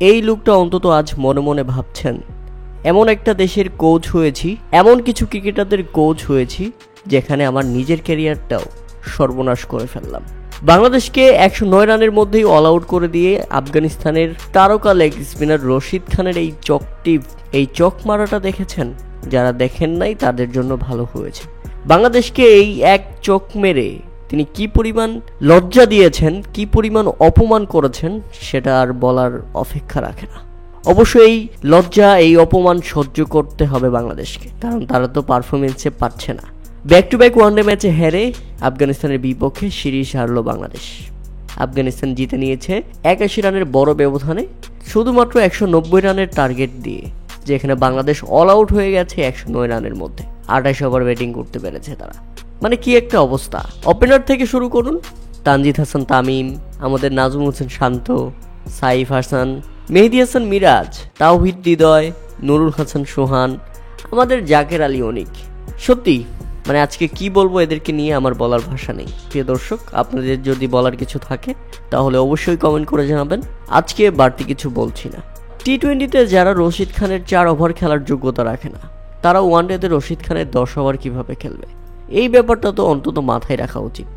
এই লোকটা অন্তত আজ মনে মনে ভাবছেন, এমন একটা দেশের কোচ হয়েছি, এমন কিছু ক্রিকেটারদের কোচ হয়েছি যেখানে আমার নিজের ক্যারিয়ারটাও সর্বনাশ করে ফেললাম। বাংলাদেশকে 109 রানের মধ্যেই অল আউট করে দিয়ে আফগানিস্তানের তারকা লেগ স্পিনার রশিদ খানের এই চক মারাটা দেখেছেন? যারা দেখেন নাই তাদের জন্য ভালো হয়েছে। বাংলাদেশকে এই এক চক মেরে তিনি কি পরিমাণ লজ্জা দিয়েছেন, কি পরিমাণ অপমান করেছেন, সেটা আর বলার অপেক্ষা রাখে না। অবশ্যই এই লজ্জা, এই অপমান সহ্য করতে হবে বাংলাদেশকে, কারণ তারা তো পারফরমেন্সে পারছে না। ব্যাক টু ব্যাক ওয়ানডে ম্যাচে হেরে আফগানিস্তানের বিপক্ষে সিরিজ হারল বাংলাদেশ। আফগানিস্তান জিতে নিয়েছে 81 রানের বড় ব্যবধানে, শুধুমাত্র 190 রানের টার্গেট দিয়ে, যেখানে বাংলাদেশ অল আউট হয়ে গেছে 109 রানের মধ্যে। 28 ওভার ব্যাটিং করতে পেরেছে তারা। মানে কি একটা অবস্থা! ওপেনার থেকে শুরু করুন, তানজিদ হাসান তামিম, আমাদের নাজমুল হোসেন শান্ত, সাইফ হাসান, মেহেদী হাসান মিরাজ, তাওহিদ হৃদয়, নুরুল হাসান সোহান, আমাদের জাকের আলী অনিক। সত্যি মানে আজকে কি বলবো এদেরকে নিয়ে, আমার বলার ভাষা নেই। প্রিয় দর্শক, আপনাদের যদি বলার কিছু থাকে তাহলে অবশ্যই কমেন্ট করে জানাবেন। আজকে বাড়তি কিছু বলছি না। টি-20তে যারা রশিদ খানের 4 ওভার খেলার যোগ্যতা রাখে না, তারা ওয়ানডেতে রশিদ খানের 10 ওভার কিভাবে খেলবে? এই ব্যাপারটা তো অন্তত মাথায় রাখা উচিত।